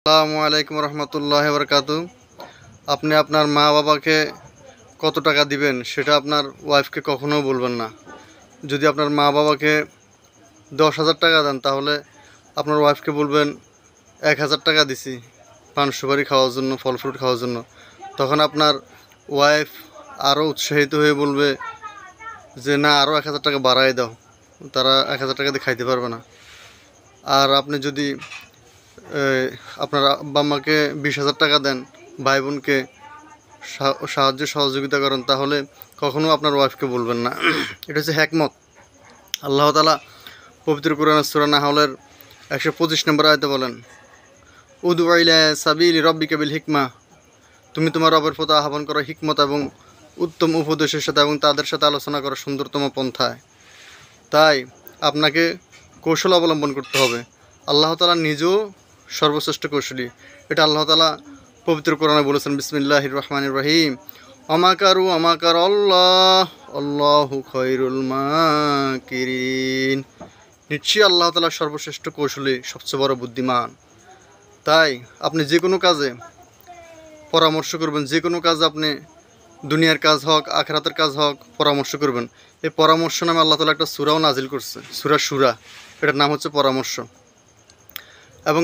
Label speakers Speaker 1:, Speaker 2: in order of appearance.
Speaker 1: আসসালামু আলাইকুম রহমতুল্লাহ বরকাতু। আপনি আপনার মা বাবাকে কত টাকা দিবেন সেটা আপনার ওয়াইফকে কখনো বলবেন না। যদি আপনার মা বাবাকে 10,000 টাকা দেন তাহলে আপনার ওয়াইফকে বলবেন 1,000 টাকা দিছি পান সুপারি খাওয়ার জন্য, ফল ফ্রুট খাওয়ার জন্য। তখন আপনার ওয়াইফ আরও উৎসাহিত হয়ে বলবে যে না, আরও 1,000 টাকা বাড়াই দাও। তারা 1,000 টাকা দিয়ে খাইতে পারবে না। আর আপনি যদি আপনার আব্বা আম্মাকে 20,000 টাকা দেন, ভাই বোনকে সাহায্য সহযোগিতা করেন, তাহলে কখনো আপনার ওয়াইফকে বলবেন না। এটা হচ্ছে হ্যাকমত। আল্লাহ তাআলা পবিত্র কোরআনের সূরা নাহলের 125 নম্বর আয়াতে বলেন, উদউ ইলা সাবিলি রাব্বিকা বিল হিকমা, তুমি তোমার রবের পথে আহ্বান করো হিকমত এবং উত্তম উপদেশের সাথে এবং তাদের সাথে আলোচনা করো সুন্দরতম পন্থায়। তাই আপনাকে কৌশল অবলম্বন করতে হবে। আল্লাহ তাআলা নিজেও সর্বশ্রেষ্ঠ কৌশলী। এটা আল্লাহ তাআলা পবিত্র কোরআনে বলেছেন, বিসমিল্লাহির রহমানির রহিম, অমাকারু অমাকার আল্লাহ আল্লাহু খায়রুল মাকিরিন। নিশ্চয়ই আল্লাহ তাআলা সর্বশ্রেষ্ঠ কৌশলী, সবচেয়ে বড় বুদ্ধিমান। তাই আপনি যে কোনো কাজে পরামর্শ করবেন, যে কোনো কাজ আপনি দুনিয়ার কাজ হোক আখিরাতের কাজ হোক, পরামর্শ করবেন। এই পরামর্শ নামে আল্লাহ তাআলা একটা সূরাও নাজিল করছে, সূরা শুরা। এটার নাম হচ্ছে পরামর্শ। এবং